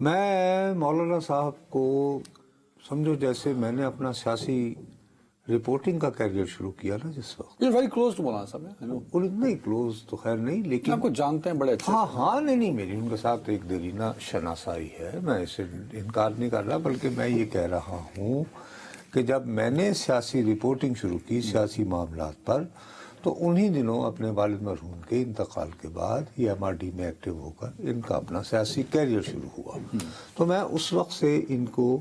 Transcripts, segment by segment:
میں مولانا صاحب کو سمجھو جیسے میں نے اپنا سیاسی رپورٹنگ کا کیریئر شروع کیا نا جس وقت. You're very close to مولانا صاحب ہیں. نہیں کلوز تو خیر نہیں لیکن آپ کو جانتے ہیں بڑے اچھے. ہاں نہیں میری ان کے ساتھ ایک دیرینہ شناسائی ہے. میں اسے انکار نہیں کر رہا بلکہ میں یہ کہہ رہا ہوں کہ جب میں نے سیاسی رپورٹنگ شروع کی سیاسی معاملات پر تو انہی دنوں اپنے والد مرحوم کے انتقال کے بعد یہ ایم آر ڈی میں ایکٹیو ہو کر ان کا اپنا سیاسی کیریئر شروع ہوا. تو میں اس وقت سے ان کو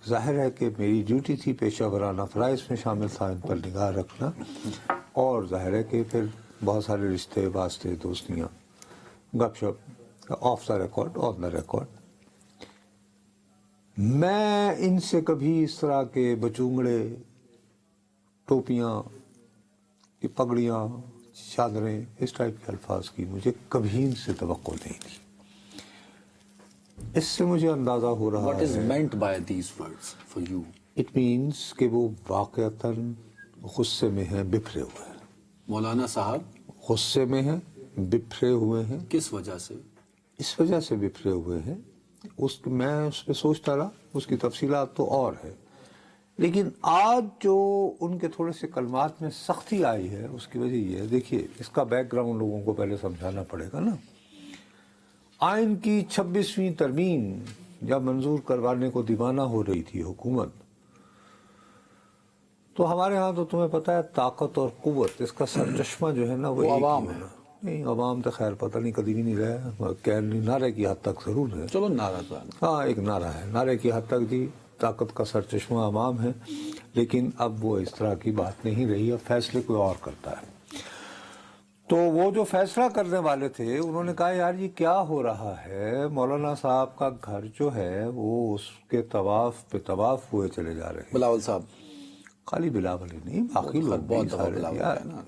ظاہر ہے کہ میری ڈیوٹی تھی پیشہ ورانہ فرائض میں شامل تھا ان پر نگاہ رکھنا، اور ظاہر ہے کہ پھر بہت سارے رشتے واسطے دوستیاں گپ شپ off the record on the record. میں ان سے کبھی اس طرح کے بچونگڑے ٹوپیاں یہ پگڑیاں چادریں اس ٹائپ کے الفاظ کی مجھے کبھی ان سے توقع نہیں تھی. اس سے مجھے اندازہ ہو رہا What is ہے meant by these words for you? It means کہ وہ واقعتاً غصے میں ہیں، بکھرے ہوئے ہیں. مولانا صاحب غصے میں ہیں، بکھرے ہوئے ہیں. کس وجہ سے؟ اس وجہ سے بکھرے ہوئے ہیں میں اس پہ سوچتا رہا، اس کی تفصیلات تو اور ہے، لیکن آج جو ان کے تھوڑے سے کلمات میں سختی آئی ہے اس کی وجہ یہ ہے. دیکھیے اس کا بیک گراؤنڈ لوگوں کو پہلے سمجھانا پڑے گا نا. آئین کی 26ویں ترمیم جب منظور کروانے کو دیوانہ ہو رہی تھی حکومت، تو ہمارے ہاں تو تمہیں پتہ ہے طاقت اور قوت اس کا سرچشمہ جو ہے نا وہ عوام ہے. نہیں عوام تو خیر پتہ نہیں کبھی بھی نہیں رہا، نعرے کی حد تک ضرور ہے. چلو نعرہ تو ہے. ہاں ایک نعرہ ہے، نعرے کی حد تک دی طاقت کا سرچشمہ عوام ہے، لیکن اب وہ اس طرح کی بات نہیں رہی، اب فیصلے کوئی اور کرتا ہے. تو وہ جو فیصلہ کرنے والے تھے انہوں نے کہا یار یہ کیا ہو رہا ہے، مولانا صاحب کا گھر جو ہے وہ اس کے طواف پہ طواف ہوئے چلے جا رہے ہیں. بلاول صاحب خالی بلاول ہی نہیں باقی لوگ بھی بہت سارے بلاول یار. ہے نا.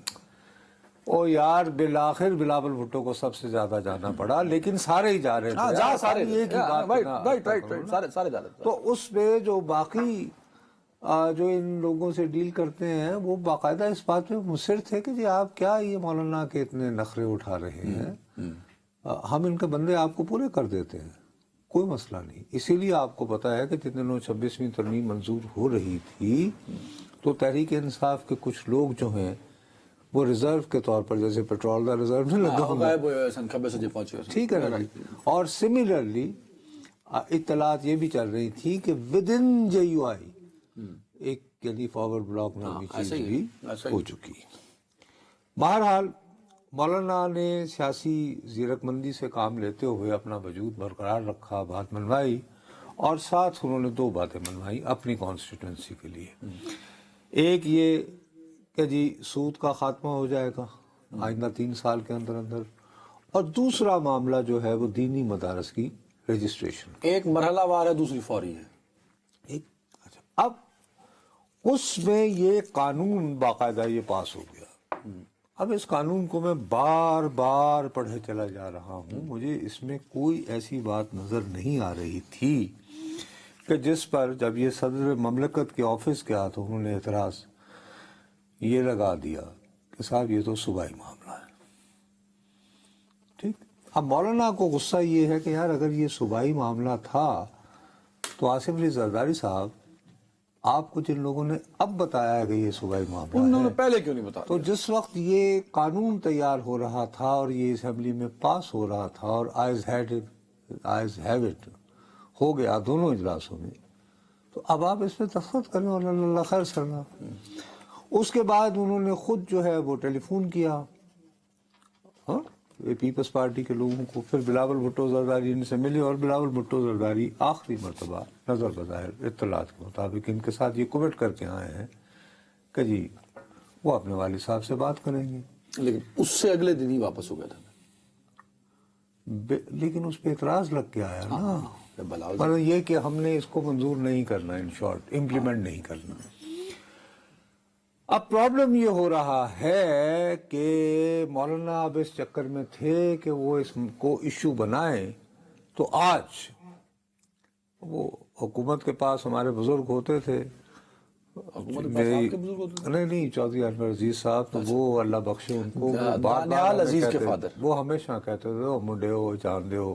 او یار بالآخر بلاول بھٹو کو سب سے زیادہ جانا پڑا لیکن سارے ہی جا رہے تھے. ہاں جہاں سارے ایک ہی بات رائٹ سارے جا رہے تھے. تو اس پہ جو باقی جو ان لوگوں سے ڈیل کرتے ہیں وہ باقاعدہ اس بات پہ مصر تھے کہ جی آپ کیا یہ مولانا کے اتنے نخرے اٹھا رہے ہیں، ہم ان کے بندے آپ کو پورے کر دیتے ہیں، کوئی مسئلہ نہیں. اسی لیے آپ کو پتا ہے کہ جتنے 26ویں ترمیم منظور ہو رہی تھی تو تحریک انصاف کے کچھ لوگ جو ہیں وہ ریزرو کے طور پر جیسے پیٹرول کا ریزرو نہیں لگا ہوا، ٹھیک ہے نا. اور سملرلی اطلاعات یہ بھی چل رہی تھی کہ ود ان جے یو آئی ایک یعنی فارورڈ بلاک نامی چیز بھی ہو چکی. بہرحال مولانا نے سیاسی زیرک مندی سے کام لیتے ہوئے اپنا وجود برقرار رکھا، بات منوائی، اور ساتھ انہوں نے دو باتیں منوائی اپنی کانسٹیٹوئنسی کے لیے. ایک یہ کہ جی سود کا خاتمہ ہو جائے گا آئندہ 3 سال کے اندر اندر، اور دوسرا معاملہ جو ہے وہ دینی مدارس کی رجسٹریشن. ایک مرحلہ وار ہے، دوسری فوری ہے. اب اس میں یہ قانون باقاعدہ یہ پاس ہو گیا. اب اس قانون کو میں بار بار پڑھے چلا جا رہا ہوں، مجھے اس میں کوئی ایسی بات نظر نہیں آ رہی تھی کہ جس پر جب یہ صدر مملکت کے آفس گیا تو انہوں نے اعتراض یہ لگا دیا کہ صاحب یہ تو صوبائی معاملہ ہے. ٹھیک. اب مولانا کو غصہ یہ ہے کہ یار اگر یہ صوبائی معاملہ تھا تو آصف علی زرداری صاحب آپ کو جن لوگوں نے اب بتایا ہے کہ یہ صوبائی معاملہ انہوں نے ہے پہلے کیوں نہیں بتایا؟ تو جس وقت یہ قانون تیار ہو رہا تھا اور یہ اسمبلی میں پاس ہو رہا تھا اور آئیز ہیو اٹ ہو گیا دونوں اجلاسوں میں، تو اب آپ اس پہ دستخط کریں اور اللہ خیر سرنا. اس کے بعد انہوں نے خود جو ہے وہ ٹیلی فون کیا پیپلز پارٹی کے لوگوں کو، پھر بلاول بھٹو زرداری ان سے ملے اور بلاول بھٹو زرداری آخری مرتبہ نظر بظاہر اطلاعات کے مطابق ان کے ساتھ یہ کمٹ کر کے آئے ہیں کہ جی وہ اپنے والد صاحب سے بات کریں گے. لیکن اس سے اگلے دن ہی واپس ہو گیا تھا. لیکن اس پہ اعتراض لگ کے آیا نا، بلاول مطلب یہ کہ ہم نے اس کو منظور نہیں کرنا، ان شارٹ امپلیمنٹ نہیں کرنا. اب پرابلم یہ ہو رہا ہے کہ مولانا اب اس چکر میں تھے کہ وہ اس کو ایشو بنائیں، تو آج وہ حکومت کے پاس ہمارے بزرگ ہوتے تھے، نہیں چودھری انور عزیز صاحب، تو وہ اللہ بخشے ان کو دانیال عزیز کے فادر، وہ ہمیشہ کہتے تھے او منڈے ہو جان دے ہو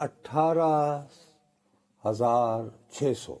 18,600